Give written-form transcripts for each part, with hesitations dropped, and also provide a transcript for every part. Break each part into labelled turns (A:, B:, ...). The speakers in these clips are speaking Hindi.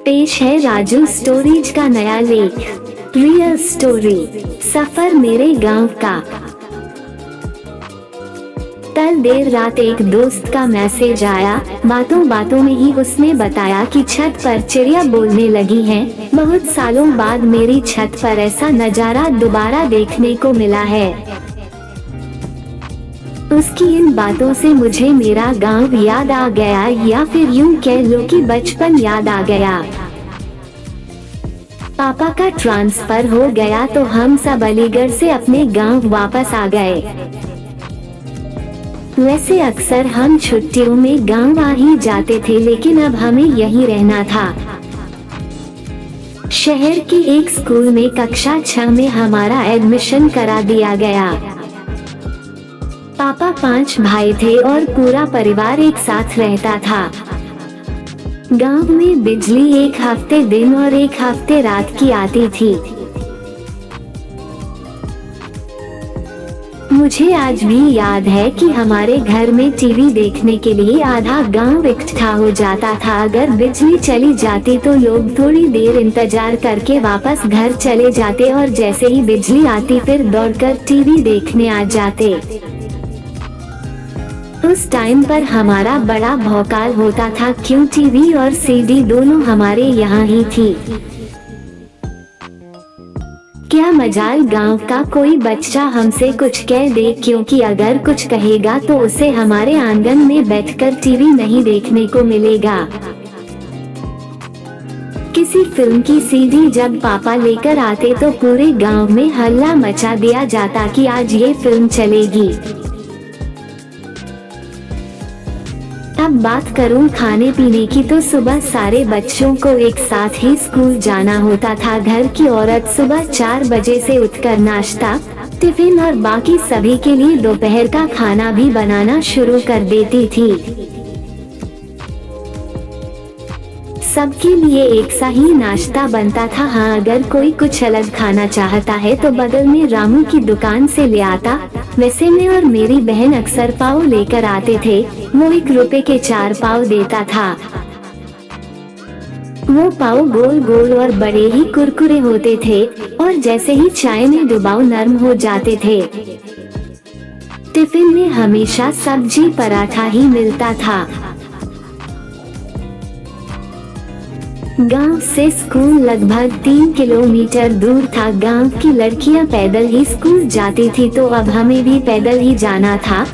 A: पेश है राजू स्टोरीज का नया लेख, रियल स्टोरी, सफर मेरे गांव का। कल देर रात एक दोस्त का मैसेज आया। बातों बातों में ही उसने बताया कि छत पर चिड़िया बोलने लगी हैं। बहुत सालों बाद मेरी छत पर ऐसा नजारा दोबारा देखने को मिला है। उसकी इन बातों से मुझे मेरा गांव याद आ गया, या फिर यूं कह लो कि बचपन याद आ गया। पापा का ट्रांसफर हो गया तो हम सब अलीगढ़ से अपने गांव वापस आ गए। वैसे अक्सर हम छुट्टियों में गांव आ ही जाते थे, लेकिन अब हमें यहीं रहना था। शहर के एक स्कूल में कक्षा 6 में हमारा एडमिशन करा दिया गया। पापा 5 भाई थे और पूरा परिवार एक साथ रहता था। गांव में बिजली एक हफ्ते दिन और एक हफ्ते रात की आती थी। मुझे आज भी याद है कि हमारे घर में टीवी देखने के लिए आधा गांव इकट्ठा हो जाता था। अगर बिजली चली जाती तो लोग थोड़ी देर इंतजार करके वापस घर चले जाते और जैसे ही बिजली आती फिर दौड़कर टीवी देखने आ जाते। उस टाइम पर हमारा बड़ा भौकाल होता था, क्यों टीवी और सीडी दोनों हमारे यहाँ ही थी। क्या मजाल गांव का कोई बच्चा हमसे कुछ कह दे, क्योंकि अगर कुछ कहेगा तो उसे हमारे आंगन में बैठकर टीवी नहीं देखने को मिलेगा। किसी फिल्म की सीडी जब पापा लेकर आते तो पूरे गांव में हल्ला मचा दिया जाता कि आज ये फिल्म चलेगी। अब बात करूं खाने पीने की तो सुबह सारे बच्चों को एक साथ ही स्कूल जाना होता था। घर की औरत सुबह 4 बजे से उठकर नाश्ता, टिफिन और बाकी सभी के लिए दोपहर का खाना भी बनाना शुरू कर देती थी। सबके लिए एक सा ही नाश्ता बनता था। हाँ, अगर कोई कुछ अलग खाना चाहता है तो बगल में रामू की दुकान से ले आता। वैसे मैं और मेरी बहन अक्सर पाव लेकर आते थे। वो 1 रुपए के 4 पाव देता था। वो पाव गोल गोल और बड़े ही कुरकुरे होते थे और जैसे ही चाय में डुबाओ नरम हो जाते थे। टिफिन में हमेशा सब्जी पराठा ही मिलता था। गांव से स्कूल लगभग 3 किलोमीटर दूर था। गांव की लड़कियां पैदल ही स्कूल जाती थी, तो अब हमें भी पैदल ही जाना था।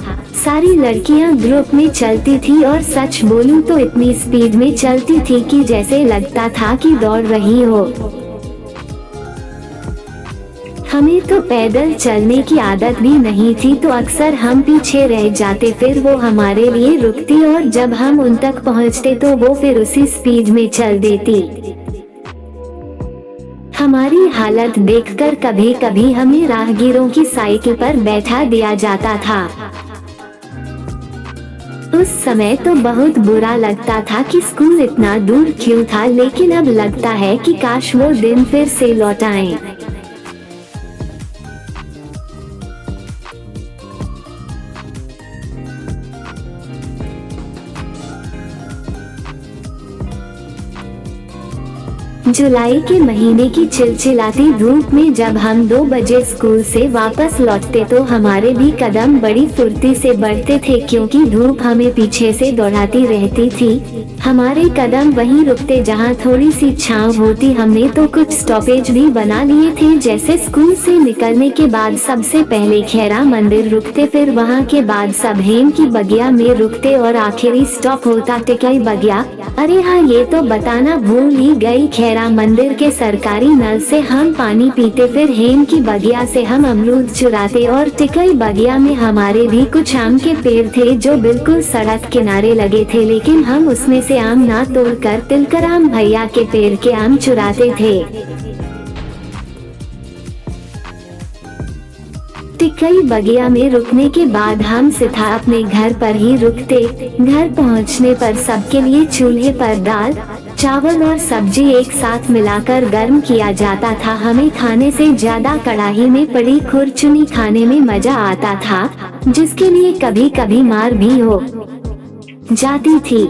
A: सारी लड़कियां ग्रुप में चलती थी और सच बोलूं तो इतनी स्पीड में चलती थी कि जैसे लगता था कि दौड़ रही हो। हमें तो पैदल चलने की आदत भी नहीं थी, तो अक्सर हम पीछे रह जाते। फिर वो हमारे लिए रुकती और जब हम उन तक पहुंचते तो वो फिर उसी स्पीड में चल देती। हमारी हालत देखकर कभी कभी हमें राहगीरों की साइकिल पर बैठा दिया जाता था। उस समय तो बहुत बुरा लगता था कि स्कूल इतना दूर क्यों था, लेकिन अब लगता है कि काश वो दिन फिर से लौट आए। जुलाई के महीने की चिलचिलाती धूप में जब हम 2 बजे स्कूल से वापस लौटते तो हमारे भी कदम बड़ी फुर्ती से बढ़ते थे, क्योंकि धूप हमें पीछे से दौड़ाती रहती थी। हमारे कदम वहीं रुकते जहां थोड़ी सी छांव होती। हमने तो कुछ स्टॉपेज भी बना लिए थे, जैसे स्कूल से निकलने के बाद सबसे पहले खैरा मंदिर रुकते, फिर वहां के बाद सब हेम की बगिया में रुकते और आखिरी स्टॉप होता टिकई बगिया। अरे हाँ, ये तो बताना भूल ही गई, खैरा मंदिर के सरकारी नल से हम पानी पीते, फिर हेम की बगिया से हम अमरूद चुराते और टिकई बगिया में हमारे भी कुछ आम के पेड़ थे जो बिल्कुल सड़क किनारे लगे थे, लेकिन हम उसमें से आम ना तोड़कर तिलकराम भैया के पेड़ के आम चुराते थे। टिकई बगिया में रुकने के बाद हम सीधा अपने घर पर ही रुकते। घर पहुंचने पर सबके लिए चूल्हे पर दाल, चावल और सब्जी एक साथ मिलाकर गर्म किया जाता था। हमें खाने से ज्यादा कढ़ाई में पड़ी खुरचुनी खाने में मजा आता था, जिसके लिए कभी कभी मार भी हो जाती थी।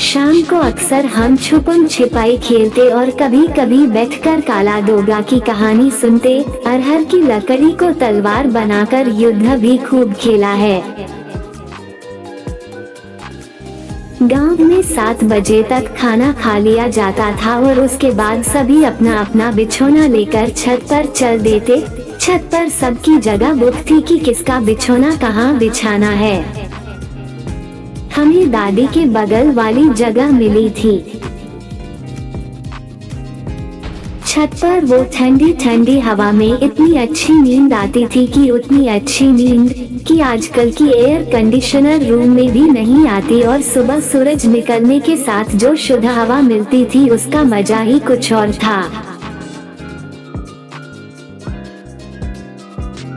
A: शाम को अक्सर हम छुपन छिपाई खेलते और कभी कभी बैठकर काला दोगा की कहानी सुनते। अरहर की लकड़ी को तलवार बनाकर युद्ध भी खूब खेला है। गांव में 7 बजे तक खाना खा लिया जाता था और उसके बाद सभी अपना अपना बिछौना लेकर छत पर चल देते। छत पर सबकी जगह बुक थी कि किसका बिछौना कहाँ बिछाना है। हमें दादी के बगल वाली जगह मिली थी। छत पर वो ठंडी ठंडी हवा में इतनी अच्छी नींद आती थी कि उतनी अच्छी नींद कि आजकल की एयर कंडीशनर रूम में भी नहीं आती। और सुबह सूरज निकलने के साथ जो शुद्ध हवा मिलती थी उसका मजा ही कुछ और था।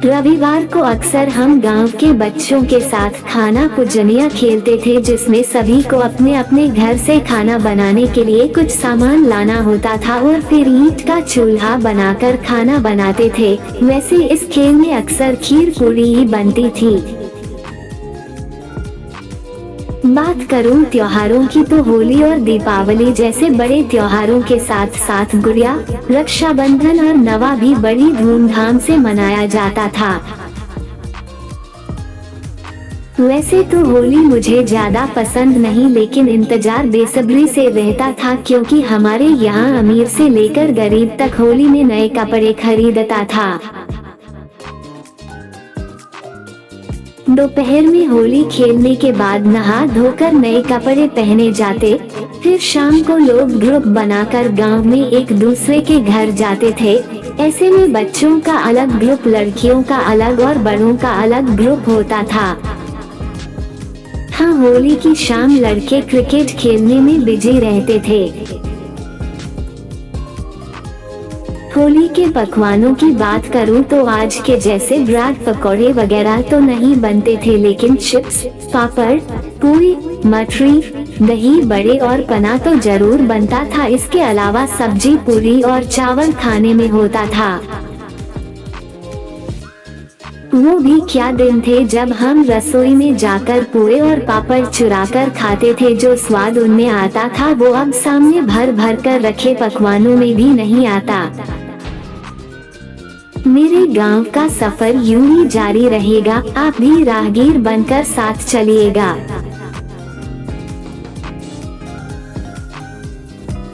A: रविवार को अक्सर हम गांव के बच्चों के साथ खाना पुजनिया खेलते थे, जिसमें सभी को अपने अपने घर से खाना बनाने के लिए कुछ सामान लाना होता था और फिर ईंट का चूल्हा बनाकर खाना बनाते थे। वैसे इस खेल में अक्सर खीर पूरी ही बनती थी। बात करूं त्योहारों की तो होली और दीपावली जैसे बड़े त्योहारों के साथ साथ गुड़िया, रक्षाबंधन और नवा भी बड़ी धूमधाम से मनाया जाता था। वैसे तो होली मुझे ज्यादा पसंद नहीं, लेकिन इंतजार बेसब्री से रहता था क्योंकि हमारे यहाँ अमीर से लेकर गरीब तक होली में नए कपड़े खरीदता था। दोपहर में होली खेलने के बाद नहा धोकर नए कपड़े पहने जाते। फिर शाम को लोग ग्रुप बनाकर गांव में एक दूसरे के घर जाते थे। ऐसे में बच्चों का अलग ग्रुप, लड़कियों का अलग और बड़ों का अलग ग्रुप होता था। हाँ, होली की शाम लड़के क्रिकेट खेलने में बिजी रहते थे। होली के पकवानों की बात करूं तो आज के जैसे ब्रेड पकौड़े वगैरह तो नहीं बनते थे, लेकिन चिप्स, पापड़, पूरी, मठरी, दही बड़े और पना तो जरूर बनता था। इसके अलावा सब्जी, पूरी और चावल खाने में होता था। वो भी क्या दिन थे जब हम रसोई में जाकर पूरे और पापड़ चुराकर खाते थे। जो स्वाद उनमें आता था वो अब सामने भर भर कर रखे पकवानों में भी नहीं आता। मेरे गांव का सफर यूं ही जारी रहेगा, आप भी राहगीर बनकर साथ चलिएगा।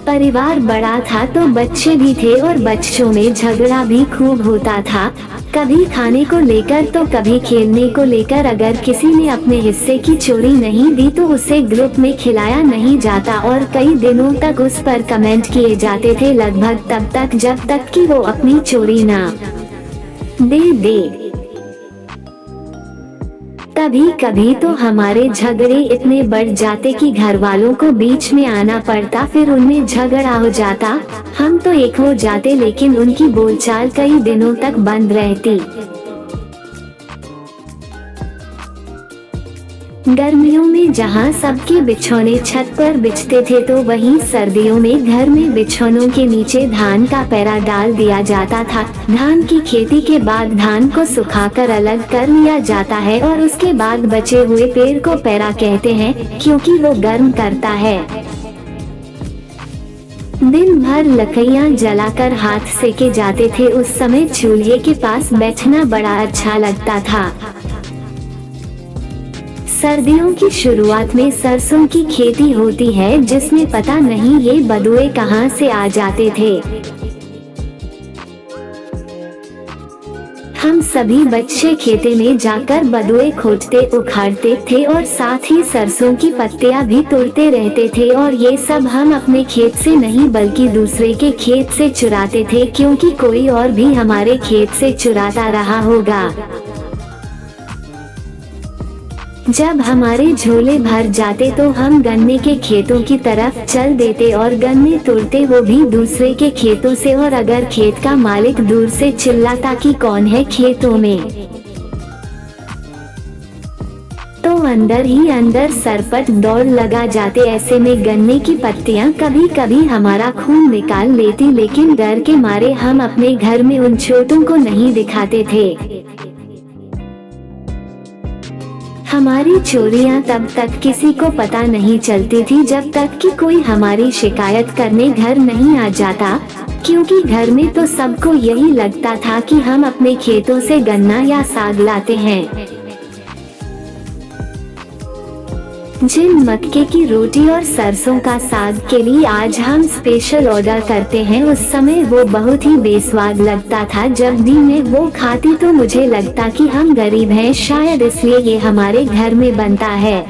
A: परिवार बड़ा था तो बच्चे भी थे और बच्चों में झगड़ा भी खूब होता था, कभी खाने को लेकर तो कभी खेलने को लेकर। अगर किसी ने अपने हिस्से की चोरी नहीं दी तो उसे ग्रुप में खिलाया नहीं जाता और कई दिनों तक उस पर कमेंट किए जाते थे, लगभग तब तक जब तक कि वो अपनी चोरी ना दे। कभी कभी तो हमारे झगड़े इतने बढ़ जाते कि घर वालों को बीच में आना पड़ता, फिर उनमें झगड़ा हो जाता। हम तो एक हो जाते लेकिन उनकी बोलचाल कई दिनों तक बंद रहती। गर्मियों में जहाँ सबके बिछौने छत पर बिछते थे तो वहीं सर्दियों में घर में बिछौनों के नीचे धान का पैरा डाल दिया जाता था। धान की खेती के बाद धान को सुखाकर अलग कर लिया जाता है और उसके बाद बचे हुए पेड़ को पैरा कहते हैं, क्योंकि वो गर्म करता है। दिन भर लकड़ियाँ जलाकर हाथ सेके जाते थे। उस समय चूल्हे के पास बैठना बड़ा अच्छा लगता था। सर्दियों की शुरुआत में सरसों की खेती होती है, जिसमें पता नहीं ये बदुए कहाँ से आ जाते थे। हम सभी बच्चे खेते में जाकर बदुए खोजते, उखाड़ते थे और साथ ही सरसों की पत्तियां भी तोड़ते रहते थे। और ये सब हम अपने खेत से नहीं बल्कि दूसरे के खेत से चुराते थे, क्योंकि कोई और भी हमारे खेत से चुराता रहा होगा। जब हमारे झोले भर जाते तो हम गन्ने के खेतों की तरफ चल देते और गन्ने तोड़ते, वो भी दूसरे के खेतों से। और अगर खेत का मालिक दूर से चिल्लाता कि कौन है खेतों में, तो अंदर ही अंदर सरपट दौड़ लगा जाते। ऐसे में गन्ने की पत्तियां कभी कभी हमारा खून निकाल लेती, लेकिन डर के मारे हम अपने घर में उन छोटों को नहीं दिखाते थे। हमारी चोरियां तब तक किसी को पता नहीं चलती थी जब तक कि कोई हमारी शिकायत करने घर नहीं आ जाता, क्योंकि घर में तो सबको यही लगता था कि हम अपने खेतों से गन्ना या साग लाते हैं। जिन मक्के की रोटी और सरसों का साग के लिए आज हम स्पेशल ऑर्डर करते हैं, उस समय वो बहुत ही बेस्वाद लगता था। जब भी मैं वो खाती तो मुझे लगता कि हम गरीब हैं, शायद इसलिए ये हमारे घर में बनता है।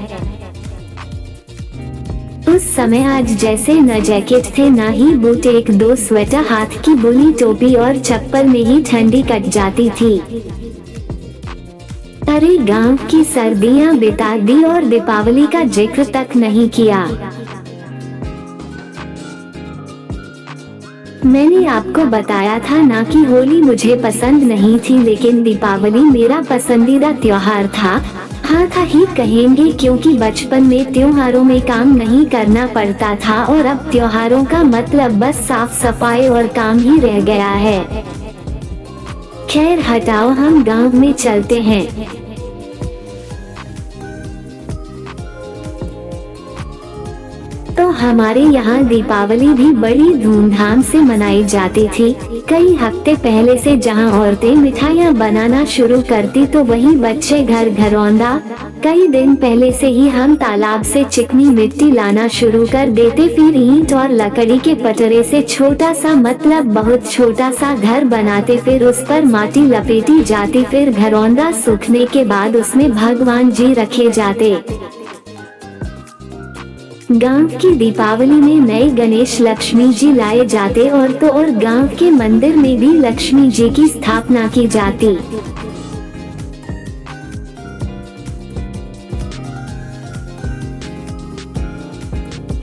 A: उस समय आज जैसे न जैकेट थे न ही बूट, एक दो स्वेटर, हाथ की बुनी टोपी और चप्पल में ही ठंडी कट जाती थी। अरे गांव की सर्दियां बिता दी और दीपावली का जिक्र तक नहीं किया। मैंने आपको बताया था ना कि होली मुझे पसंद नहीं थी, लेकिन दीपावली मेरा पसंदीदा त्योहार था। हाँ था ही कहेंगे, क्योंकि बचपन में त्योहारों में काम नहीं करना पड़ता था और अब त्योहारों का मतलब बस साफ सफाई और काम ही रह गया है। खैर हटाओ, हम गांव में चलते हैं। तो हमारे यहाँ दीपावली भी बड़ी धूमधाम से मनाई जाती थी। कई हफ्ते पहले से जहाँ औरतें मिठाइयाँ बनाना शुरू करती तो वहीं बच्चे घर घरौंदा। कई दिन पहले से ही हम तालाब से चिकनी मिट्टी लाना शुरू कर देते, फिर ईंट और लकड़ी के पटरे से छोटा सा, मतलब बहुत छोटा सा घर बनाते, फिर उस पर माटी लपेटी जाती, फिर घरौंदा सूखने के बाद उसमें भगवान जी रखे जाते। गांव की दीपावली में नए गणेश लक्ष्मी जी लाए जाते और तो और गांव के मंदिर में भी लक्ष्मी जी की स्थापना की जाती।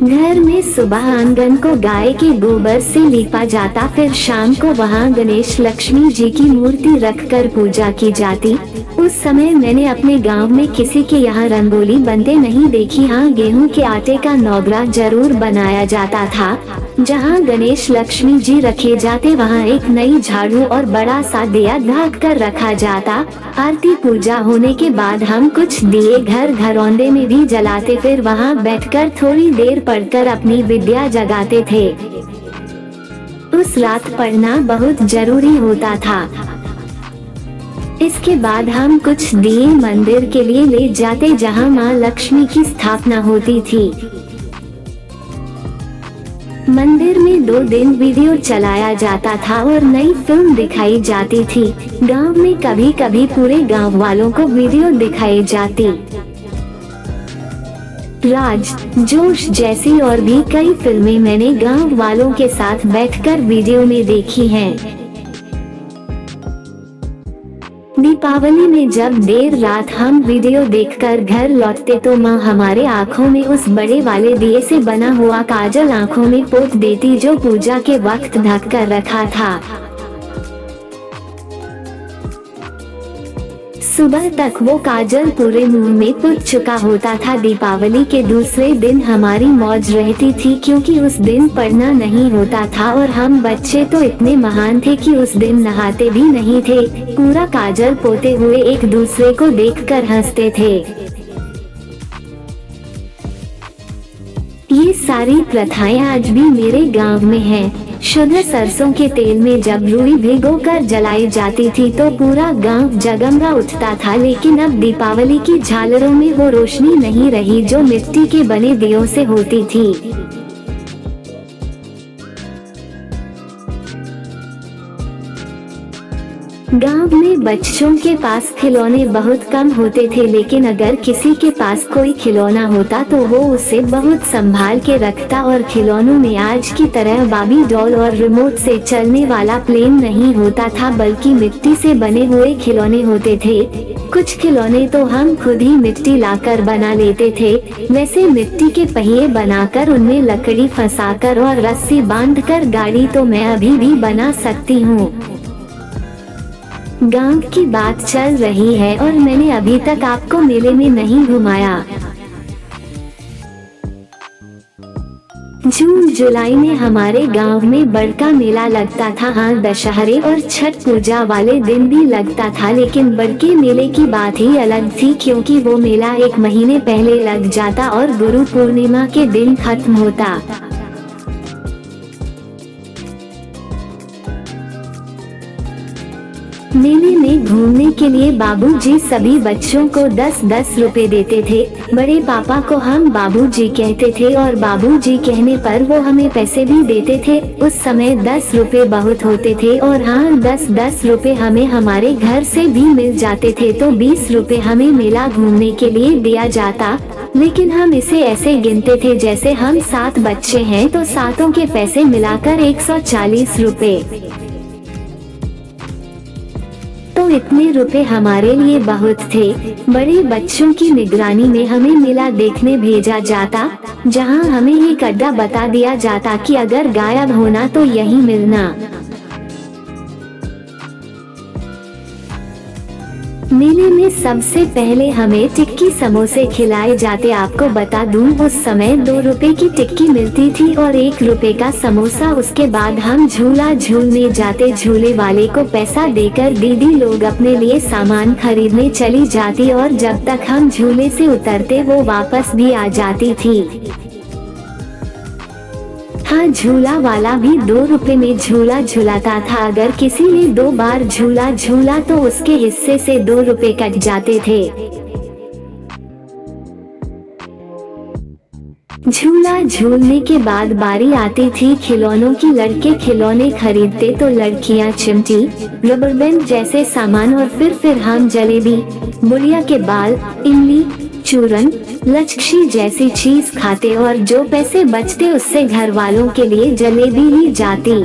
A: घर में सुबह आंगन को गाय के गोबर से लीपा जाता, फिर शाम को वहां गणेश लक्ष्मी जी की मूर्ति रखकर पूजा की जाती। उस समय मैंने अपने गांव में किसी के यहाँ रंगोली बनते नहीं देखी। हाँ, गेहूं के आटे का नौगरा जरूर बनाया जाता था। जहाँ गणेश लक्ष्मी जी रखे जाते वहाँ एक नई झाड़ू और बड़ा सा दिया ढक कर रखा जाता। आरती पूजा होने के बाद हम कुछ दिए घर घरौंदे में भी जलाते, फिर वहाँ बैठकर थोड़ी देर पढ़कर अपनी विद्या जगाते थे। उस रात पढ़ना बहुत जरूरी होता था। इसके बाद हम कुछ दिए मंदिर के लिए ले जाते जहाँ माँ लक्ष्मी की स्थापना होती थी। मंदिर में 2 दिन वीडियो चलाया जाता था और नई फिल्म दिखाई जाती थी। गांव में कभी कभी पूरे गांव वालों को वीडियो दिखाई जाती। राज, जोश जैसी और भी कई फिल्में मैंने गांव वालों के साथ बैठकर वीडियो में देखी हैं। दीपावली में जब देर रात हम वीडियो देखकर घर लौटते तो माँ हमारे आँखों में उस बड़े वाले दिए से बना हुआ काजल आँखों में पोत देती, जो पूजा के वक्त ढक कर रखा था। सुबह तक वो काजल पूरे मुंह में पुत चुका होता था। दीपावली के दूसरे दिन हमारी मौज रहती थी, क्योंकि उस दिन पढ़ना नहीं होता था और हम बच्चे तो इतने महान थे कि उस दिन नहाते भी नहीं थे। पूरा काजल पोते हुए एक दूसरे को देखकर हंसते थे। ये सारी प्रथाएं आज भी मेरे गांव में हैं। शुद्ध सरसों के तेल में जब रुई भिगोकर जलाई जाती थी तो पूरा गांव जगमगा उठता था, लेकिन अब दीपावली की झालरों में वो रोशनी नहीं रही जो मिट्टी के बने दियों से होती थी। गांव में बच्चों के पास खिलौने बहुत कम होते थे, लेकिन अगर किसी के पास कोई खिलौना होता तो वो उसे बहुत संभाल के रखता। और खिलौनों में आज की तरह बाबी डॉल और रिमोट से चलने वाला प्लेन नहीं होता था, बल्कि मिट्टी से बने हुए खिलौने होते थे। कुछ खिलौने तो हम खुद ही मिट्टी लाकर बना लेते थे। वैसे मिट्टी के पहिए बनाकर उनमें लकड़ी फंसाकर और रस्सी बांधकर गाड़ी तो मैं अभी भी बना सकती हूँ। गांव की बात चल रही है और मैंने अभी तक आपको मेले में नहीं घुमाया। जून जुलाई में हमारे गांव में बड़का मेला लगता था। हाँ, दशहरे और छठ पूजा वाले दिन भी लगता था, लेकिन बड़के मेले की बात ही अलग थी, क्योंकि वो मेला 1 महीने पहले लग जाता और गुरु पूर्णिमा के दिन खत्म होता। मेले में घूमने के लिए बाबूजी सभी बच्चों को 10-10 रुपए देते थे। बड़े पापा को हम बाबूजी कहते थे और बाबूजी कहने पर वो हमें पैसे भी देते थे। उस समय 10 रुपए बहुत होते थे और हाँ, 10-10 रुपए हमें हमारे घर से भी मिल जाते थे, तो 20 रुपए हमें मेला घूमने के लिए दिया जाता। लेकिन हम इसे ऐसे गिनते थे जैसे हम 7 बच्चे हैं, तो सातों के पैसे मिलाकर 140 रुपए। तो इतने रुपए हमारे लिए बहुत थे। बड़े बच्चों की निगरानी में हमें मेला देखने भेजा जाता, जहां हमें एक अड्डा बता दिया जाता कि अगर गायब होना तो यहीं मिलना। मेले में सबसे पहले हमें टिक्की समोसे खिलाए जाते। आपको बता दूं, उस समय 2 रुपए की टिक्की मिलती थी और 1 रुपए का समोसा। उसके बाद हम झूला झूलने जाते। झूले वाले को पैसा देकर दीदी लोग अपने लिए सामान खरीदने चली जाती और जब तक हम झूले से उतरते वो वापस भी आ जाती थी। हाँ, झूला वाला भी 2 रुपए में झूला झूलाता था। अगर किसी ने 2 बार झूला झूला तो उसके हिस्से से 2 रुपए कट जाते थे। झूला झूलने के बाद बारी आती थी खिलौनों की। लड़के खिलौने खरीदते तो लड़कियां चिमटी, रबर बैंड जैसे सामान, और फिर हम जलेबी, बुढ़िया के बाल, इमली, चूरन, लच्छी जैसी चीज खाते और जो पैसे बचते उससे घर वालों के लिए जलेबी ली जाती।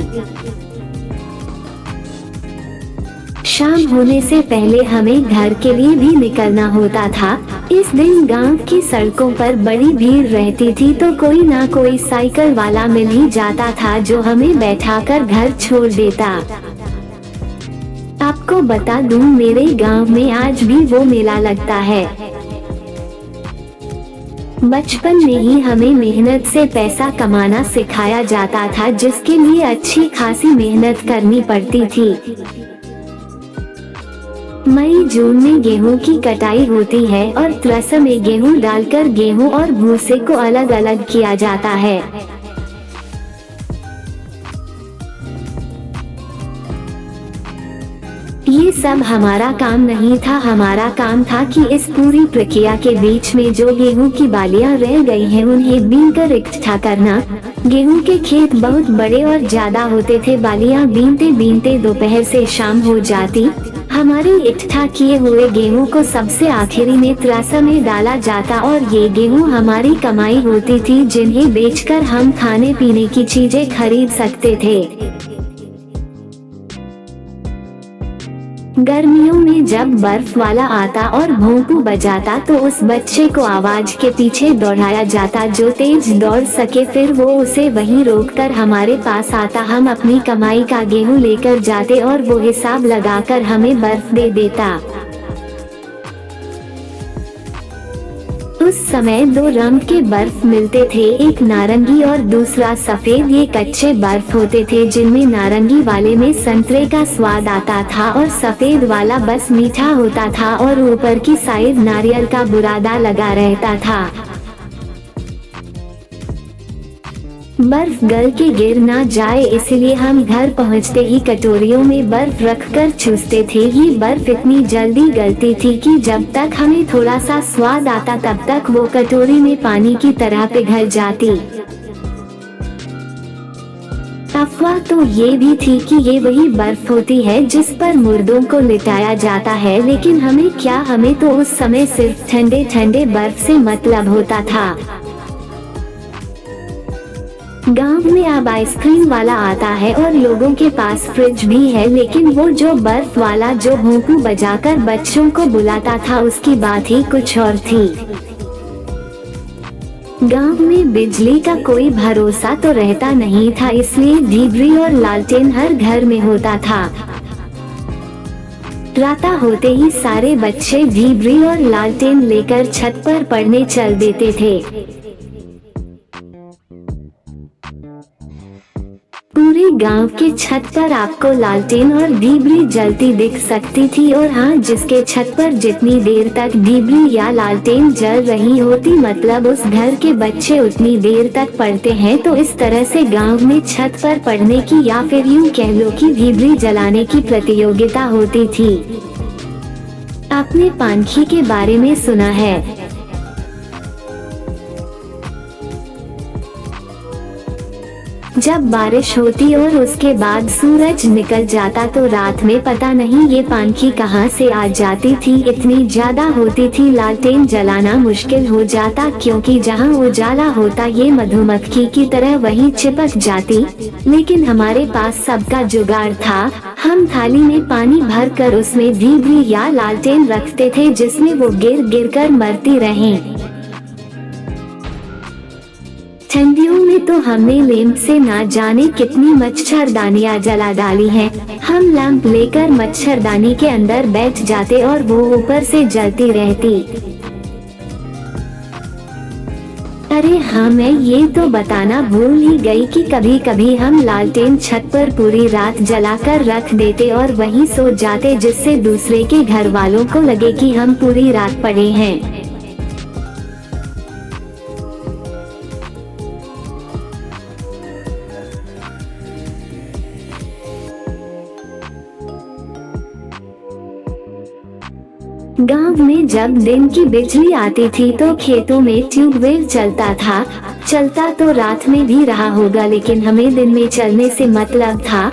A: शाम होने से पहले हमें घर के लिए भी निकलना होता था। इस दिन गांव की सड़कों पर बड़ी भीड़ रहती थी, तो कोई ना कोई साइकिल वाला मिल ही जाता था जो हमें बैठाकर घर छोड़ देता। आपको बता दूं, मेरे गांव में आज भी वो मेला लगता है। बचपन में ही हमें मेहनत से पैसा कमाना सिखाया जाता था, जिसके लिए अच्छी खासी मेहनत करनी पड़ती थी। मई जून में गेहूं की कटाई होती है और त्रस में गेहूं डालकर गेहूं और भूसे को अलग अलग किया जाता है। ये सब हमारा काम नहीं था। हमारा काम था कि इस पूरी प्रक्रिया के बीच में जो गेहूं की बालियां रह गई हैं उन्हें बीनकर इकट्ठा करना। गेहूं के खेत बहुत बड़े और ज्यादा होते थे। बालियां बीनते बीनते दोपहर से शाम हो जाती। हमारे इकट्ठा किए हुए गेहूं को सबसे आखिरी में त्रासा में डाला जाता और ये गेहूं हमारी कमाई होती थी, जिन्हें बेचकर हम खाने पीने की चीजें खरीद सकते थे। गर्मियों में जब बर्फ वाला आता और भोंपू बजाता तो उस बच्चे को आवाज के पीछे दौड़ाया जाता जो तेज दौड़ सके। फिर वो उसे वहीं रोककर हमारे पास आता। हम अपनी कमाई का गेहूं लेकर जाते और वो हिसाब लगाकर हमें बर्फ दे देता। उस समय 2 रंग के बर्फ मिलते थे, एक नारंगी और दूसरा सफेद। ये कच्चे बर्फ होते थे जिनमें नारंगी वाले में संतरे का स्वाद आता था और सफेद वाला बस मीठा होता था और ऊपर की साइड नारियल का बुरादा लगा रहता था। बर्फ गल के गिर ना जाए इसलिए हम घर पहुंचते ही कटोरियों में बर्फ रखकर चूसते थे। ये बर्फ इतनी जल्दी गलती थी कि जब तक हमें थोड़ा सा स्वाद आता तब तक वो कटोरी में पानी की तरह पिघल जाती। अफवाह तो ये भी थी कि ये वही बर्फ होती है जिस पर मुर्दों को लिटाया जाता है, लेकिन हमें क्या, हमें तो उस समय सिर्फ ठंडे ठंडे बर्फ से मतलब होता था। गांव में अब आइसक्रीम वाला आता है और लोगों के पास फ्रिज भी है, लेकिन वो जो बर्फ वाला जो भोंपू बजाकर बच्चों को बुलाता था उसकी बात ही कुछ और थी। गांव में बिजली का कोई भरोसा तो रहता नहीं था, इसलिए ढीबरी और लालटेन हर घर में होता था। रात होते ही सारे बच्चे ढीबरी और लालटेन लेकर छत पर पढ़ने चल देते थे। पूरे गांव के छत पर आपको लालटेन और डिबरी जलती दिख सकती थी, और हाँ, जिसके छत पर जितनी देर तक डिबरी या लालटेन जल रही होती, मतलब उस घर के बच्चे उतनी देर तक पढ़ते हैं। तो इस तरह से गांव में छत पर पढ़ने की, या फिर यूं कह लो कि डिबरी जलाने की प्रतियोगिता होती थी। आपने पानखी के बारे में सुना है? जब बारिश होती और उसके बाद सूरज निकल जाता तो रात में पता नहीं ये पानखी कहाँ से आ जाती थी, इतनी ज्यादा होती थी लालटेन जलाना मुश्किल हो जाता, क्योंकि जहाँ उजाला होता ये मधुमक्खी की तरह वहीं चिपक जाती। लेकिन हमारे पास सबका जुगाड़ था। हम थाली में पानी भरकर उसमें डिबरी या लालटेन रखते थे, जिसमें वो गिर गिर कर मरती रहें। ठंडियों में तो हमने लैंप से ना जाने कितनी मच्छरदानियां जला डाली हैं। हम लैंप लेकर मच्छरदानी के अंदर बैठ जाते और वो ऊपर से जलती रहती। अरे हाँ, मैं ये तो बताना भूल ही गई कि कभी कभी हम लालटेन छत पर पूरी रात जलाकर रख देते और वहीं सो जाते, जिससे दूसरे के घर वालों को लगे कि हम पूरी रात पड़े हैं। गांव में जब दिन की बिजली आती थी तो खेतों में ट्यूबवेल चलता तो रात में भी रहा होगा, लेकिन हमें दिन में चलने से मतलब था।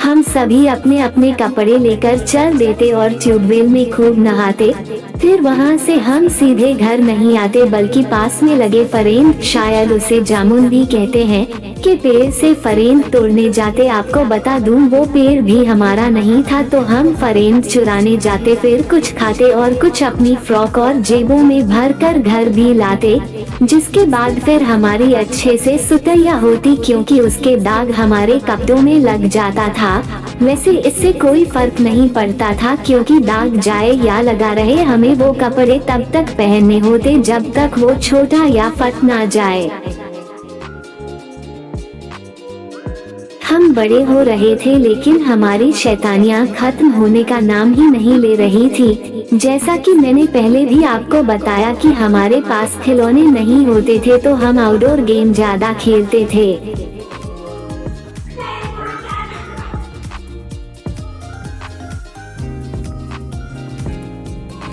A: हम सभी अपने अपने कपड़े लेकर चल देते और ट्यूबवेल में खूब नहाते। फिर वहाँ से हम सीधे घर नहीं आते, बल्कि पास में लगे फरेन, शायद उसे जामुन भी कहते हैं, के पेड़ से फरेन तोड़ने जाते। आपको बता दूं, वो पेड़ भी हमारा नहीं था, तो हम फरेन चुराने जाते, फिर कुछ खाते और कुछ अपनी फ्रॉक और जेबों में भरकर घर भी लाते, जिसके बाद फिर हमारी अच्छे से सुतैया होती, क्योंकि उसके दाग हमारे कपड़ों में लग जाता था। वैसे इससे कोई फर्क नहीं पड़ता था, क्योंकि दाग जाए या लगा रहे, हमें वो कपड़े तब तक पहनने होते जब तक वो छोटा या फट ना जाए। हम बड़े हो रहे थे, लेकिन हमारी शैतानियाँ खत्म होने का नाम ही नहीं ले रही थी। जैसा कि मैंने पहले भी आपको बताया कि हमारे पास खिलौने नहीं होते थे, तो हम आउटडोर गेम ज्यादा खेलते थे।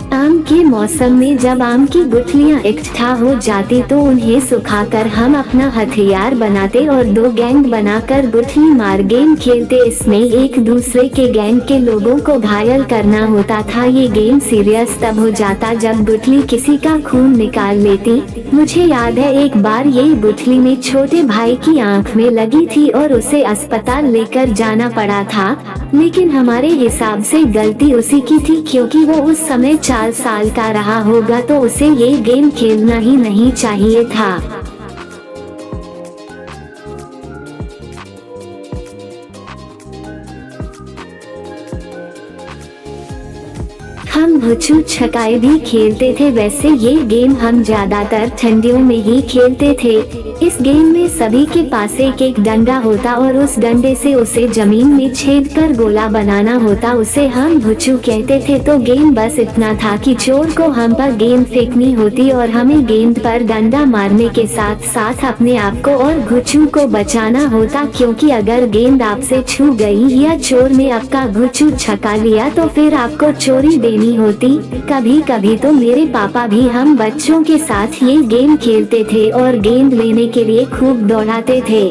A: आम के मौसम में जब आम की गुठलियाँ इकट्ठा हो जाती तो उन्हें सुखाकर हम अपना हथियार बनाते और दो गैंग बनाकर गुठली मार गेम खेलते। इसमें एक दूसरे के गैंग के लोगों को घायल करना होता था। ये गेम सीरियस तब हो जाता जब गुठली किसी का खून निकाल लेती। मुझे याद है एक बार ये गुठली में छोटे भाई की आंख में लगी थी और उसे अस्पताल लेकर जाना पड़ा था, लेकिन हमारे हिसाब से गलती उसी की थी, क्योंकि वो उस समय 4 साल का रहा होगा, तो उसे ये गेम खेलना ही नहीं चाहिए था। हम भुचू छकाई भी खेलते थे। वैसे ये गेम हम ज्यादातर ठंडियों में ही खेलते थे। इस गेम में सभी के पास एक एक डंडा होता और उस डंडे से उसे जमीन में छेद कर गोला बनाना होता, उसे हम भुचू कहते थे। तो गेम बस इतना था कि चोर को हम पर गेंद फेंकनी होती और हमें गेंद पर डंडा मारने के साथ साथ अपने आप को और भुचू को बचाना होता, क्योंकि अगर गेंद आपसे छू गई या चोर ने आपका भुचू छका लिया तो फिर आपको चोरी देनी होती। कभी कभी तो मेरे पापा भी हम बच्चों के साथ ये गेम खेलते थे और गेंद लेने के लिए खूब दौड़ाते थे।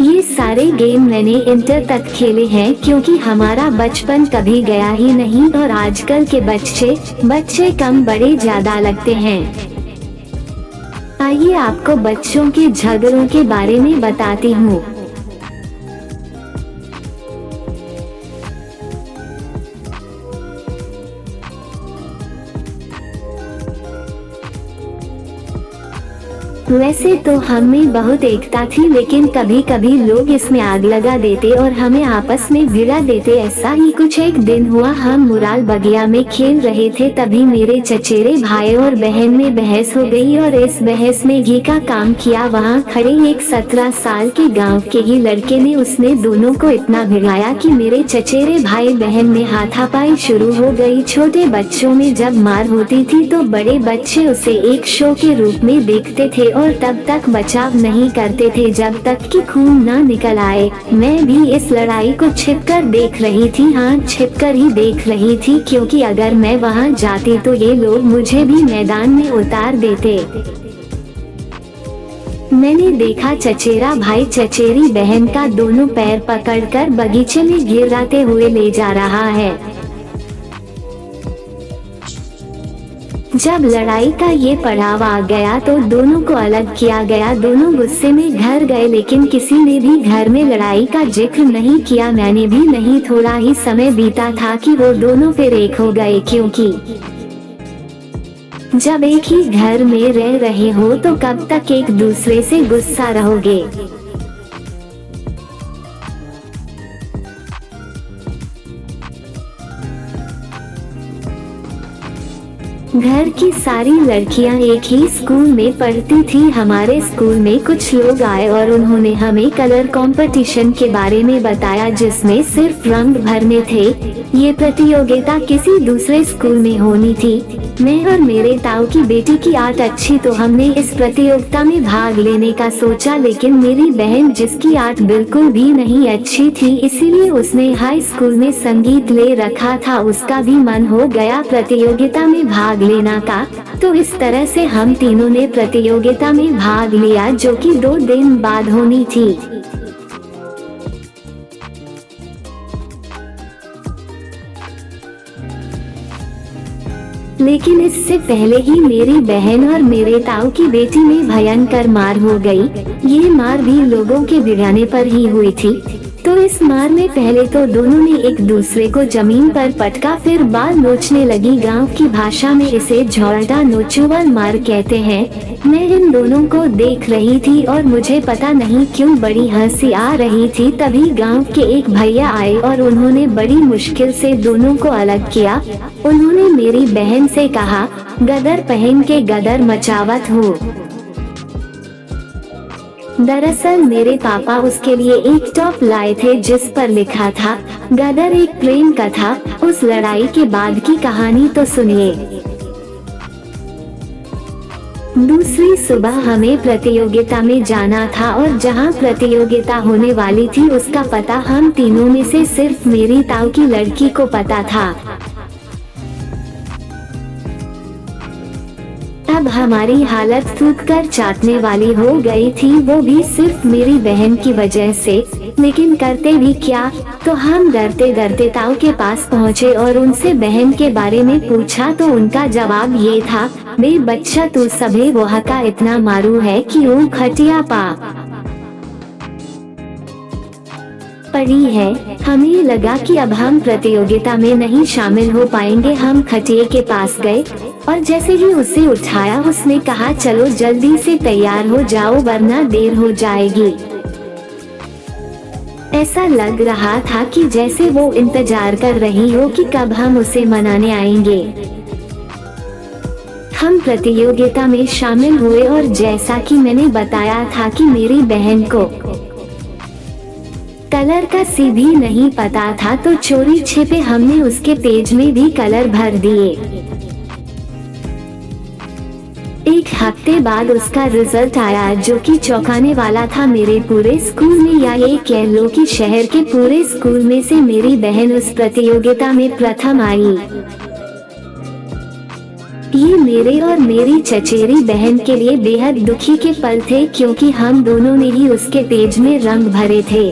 A: ये सारे गेम मैंने इंटर तक खेले हैं, क्योंकि हमारा बचपन कभी गया ही नहीं और आजकल के बच्चे कम बड़े ज्यादा लगते हैं। आइए आपको बच्चों के झगड़ों के बारे में बताती हूँ। वैसे तो हम में बहुत एकता थी, लेकिन कभी कभी लोग इसमें आग लगा देते और हमें आपस में भिड़ा देते। ऐसा ही कुछ एक दिन हुआ। हम मुराल बगिया में खेल रहे थे, तभी मेरे चचेरे भाई और बहन में बहस हो गई और इस बहस में घी का काम किया। वहाँ खड़े एक 17 साल के गाँव के ही लड़के ने, उसने दोनों को इतना भिड़ाया कि मेरे चचेरे भाई बहन में हाथापाई शुरू हो गई। छोटे बच्चों में जब मार होती थी तो बड़े बच्चे उसे एक शो के रूप में देखते थे और तब तक बचाव नहीं करते थे जब तक कि खून ना निकल आए। मैं भी इस लड़ाई को छिपकर देख रही थी। हाँ, छिपकर ही देख रही थी, क्योंकि अगर मैं वहां जाती तो ये लोग मुझे भी मैदान में उतार देते। मैंने देखा चचेरा भाई चचेरी बहन का दोनों पैर पकड़कर बगीचे में गिराते हुए ले जा रहा है। जब लड़ाई का ये पड़ाव आ गया तो दोनों को अलग किया गया। दोनों गुस्से में घर गए, लेकिन किसी ने भी घर में लड़ाई का जिक्र नहीं किया। मैंने भी नहीं। थोड़ा ही समय बीता था कि वो दोनों फिर एक हो गए, क्योंकि जब एक ही घर में रह रहे हो तो कब तक एक दूसरे से गुस्सा रहोगे। घर की सारी लड़कियां एक ही स्कूल में पढ़ती थी। हमारे स्कूल में कुछ लोग आए और उन्होंने हमें कलर कंपटीशन के बारे में बताया, जिसमें सिर्फ रंग भरने थे। ये प्रतियोगिता किसी दूसरे स्कूल में होनी थी। मैं और मेरे ताऊ की बेटी की आर्ट अच्छी, तो हमने इस प्रतियोगिता में भाग लेने का सोचा, लेकिन मेरी बहन, जिसकी आर्ट बिल्कुल भी नहीं अच्छी थी, इसीलिए उसने हाई स्कूल में संगीत ले रखा था, उसका भी मन हो गया प्रतियोगिता में भाग लेना का। तो इस तरह से हम तीनों ने प्रतियोगिता में भाग लिया, जो कि 2 दिन बाद होनी थी। लेकिन इससे पहले ही मेरी बहन और मेरे ताऊ की बेटी में भयंकर मार हो गई। ये मार भी लोगों के भिड़ाने पर ही हुई थी। तो इस मार में पहले तो दोनों ने एक दूसरे को जमीन पर पटका, फिर बाल नोचने लगी। गांव की भाषा में इसे झोरटा नोचुवल मार कहते हैं। मैं इन दोनों को देख रही थी और मुझे पता नहीं क्यों बड़ी हंसी आ रही थी। तभी गांव के एक भैया आए और उन्होंने बड़ी मुश्किल से दोनों को अलग किया। उन्होंने मेरी बहन से कहा, गदर पहन के गदर मचावत हो। दरअसल मेरे पापा उसके लिए एक टॉप लाए थे जिस पर लिखा था, गदर एक प्रेम कथा। उस लड़ाई के बाद की कहानी तो सुनिए। दूसरी सुबह हमें प्रतियोगिता में जाना था और जहां प्रतियोगिता होने वाली थी उसका पता हम तीनों में से सिर्फ मेरी ताऊ की लड़की को पता था। अब हमारी हालत थूक कर चाटने वाली हो गई थी, वो भी सिर्फ मेरी बहन की वजह से। लेकिन करते भी क्या, तो हम डरते डरते ताऊ के पास पहुँचे और उनसे बहन के बारे में पूछा तो उनका जवाब ये था, बे बच्चा तू सभे वह का इतना मारू है कि वो खटिया पा पड़ी है। हमें लगा कि अब हम प्रतियोगिता में नहीं शामिल हो पाएंगे। हम खटिए के पास गए और जैसे ही उसे उठाया उसने कहा, चलो जल्दी से तैयार हो जाओ वरना देर हो जाएगी। ऐसा लग रहा था कि जैसे वो इंतजार कर रही हो कि कब हम उसे मनाने आएंगे। हम प्रतियोगिता में शामिल हुए और जैसा कि मैंने बताया था कि मेरी बहन को कलर का सी भी नहीं पता था, तो चोरी छिपे हमने उसके पेज में भी कलर भर दिए। एक हफ्ते बाद उसका रिजल्ट आया, जो कि चौंकाने वाला था। मेरे पूरे स्कूल में, या ये कह लो कि शहर के पूरे स्कूल में से मेरी बहन उस प्रतियोगिता में प्रथम आई। ये मेरे और मेरी चचेरी बहन के लिए बेहद दुखी के पल थे, क्योंकि हम दोनों ने ही उसके पेज में रंग भरे थे।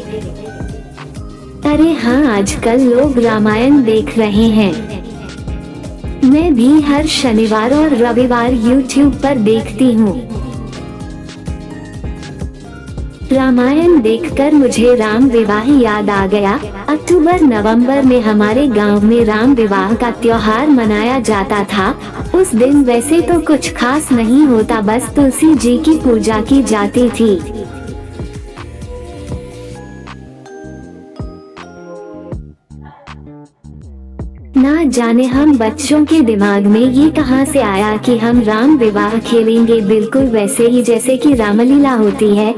A: अरे हाँ, आजकल लोग रामायण देख रहे हैं। मैं भी हर शनिवार और रविवार YouTube पर देखती हूँ। रामायण देखकर मुझे राम विवाह याद आ गया। अक्टूबर नवंबर में हमारे गांव में राम विवाह का त्योहार मनाया जाता था। उस दिन वैसे तो कुछ खास नहीं होता, बस तुलसी जी की पूजा की जाती थी। ना जाने हम बच्चों के दिमाग में ये कहां से आया कि हम राम विवाह खेलेंगे, बिल्कुल वैसे ही जैसे कि रामलीला होती है।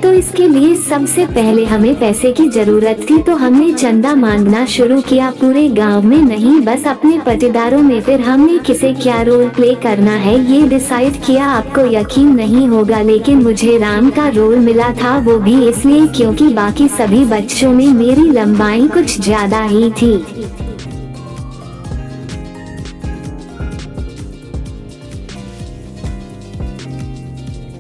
A: तो इसके लिए सबसे पहले हमें पैसे की जरूरत थी, तो हमने चंदा मांगना शुरू किया। पूरे गांव में नहीं, बस अपने पटीदारों में। फिर हमने किसे क्या रोल प्ले करना है ये डिसाइड किया। आपको यकीन नहीं होगा, लेकिन मुझे राम का रोल मिला था। वो भी इसलिए क्योंकि बाकी सभी बच्चों में मेरी लंबाई कुछ ज्यादा ही थी।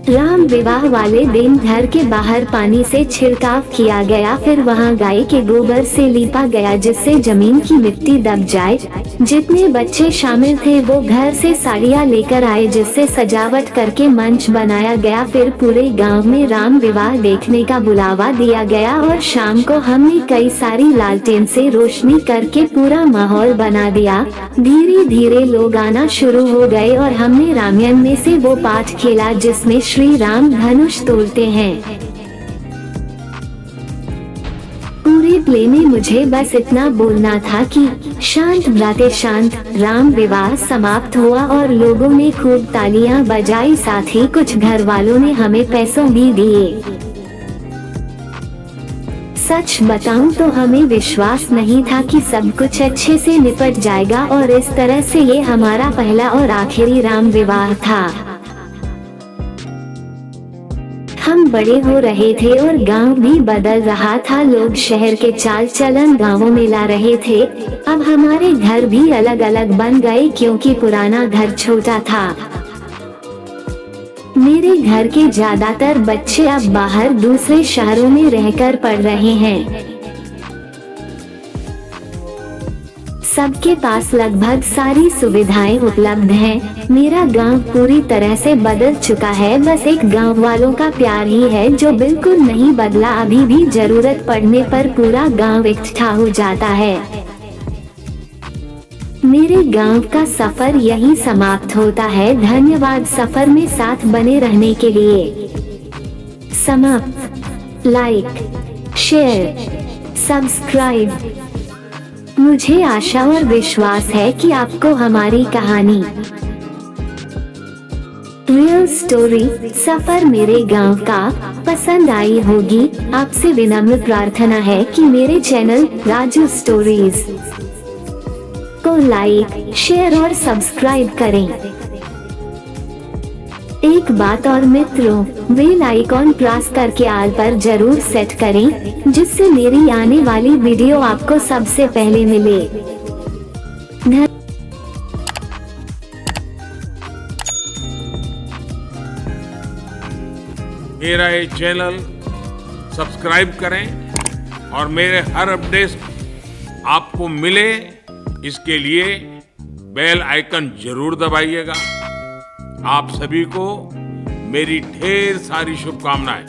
A: राम विवाह वाले दिन घर के बाहर पानी से छिड़काव किया गया, फिर वहां गाय के गोबर से लीपा गया जिससे जमीन की मिट्टी दब जाए। जितने बच्चे शामिल थे वो घर से साड़ियां लेकर आए जिससे सजावट करके मंच बनाया गया। फिर पूरे गांव में राम विवाह देखने का बुलावा दिया गया और शाम को हमने कई सारी लालटेन से रोशनी करके पूरा माहौल बना दिया। धीरे धीरे लोग आना शुरू हो गए और हमने रामायण में से वो पाठ खेला जिसमें श्री राम धनुष तोड़ते हैं। पूरे प्ले में मुझे बस इतना बोलना था कि शांत भ्राते शांत। राम विवाह समाप्त हुआ और लोगों ने खूब तालियां बजाई, साथ ही कुछ घर वालों ने हमें पैसों भी दिए। सच बताऊं तो हमें विश्वास नहीं था कि सब कुछ अच्छे से निपट जाएगा, और इस तरह से ये हमारा पहला और आखिरी राम विवाह था। हम बड़े हो रहे थे और गांव भी बदल रहा था। लोग शहर के चाल चलन गांवों में ला रहे थे। अब हमारे घर भी अलग अलग बन गए क्योंकि पुराना घर छोटा था। मेरे घर के ज्यादातर बच्चे अब बाहर दूसरे शहरों में रहकर पढ़ रहे हैं। सबके पास लगभग सारी सुविधाएं उपलब्ध हैं। मेरा गांव पूरी तरह से बदल चुका है, बस एक गांव वालों का प्यार ही है जो बिल्कुल नहीं बदला। अभी भी जरूरत पड़ने पर पूरा गांव इकट्ठा हो जाता है। मेरे गांव का सफर यहीं समाप्त होता है। धन्यवाद सफर में साथ बने रहने के लिए। समाप्त। Like, share, subscribe. मुझे आशा और विश्वास है कि आपको हमारी कहानी रियल स्टोरी सफर मेरे गांव का पसंद आई होगी। आपसे विनम्र प्रार्थना है कि मेरे चैनल राजू स्टोरीज को लाइक, शेयर और सब्सक्राइब करें। एक बात और मित्रों, बेल आइकॉन प्रेस करके आल पर जरूर सेट करें जिससे मेरी आने वाली वीडियो आपको सबसे पहले मिले।
B: मेरा ये चैनल सब्सक्राइब करें और मेरे हर अपडेट आपको मिले, इसके लिए बेल आइकन जरूर दबाइएगा। आप सभी को मेरी ढेर सारी शुभकामनाएं।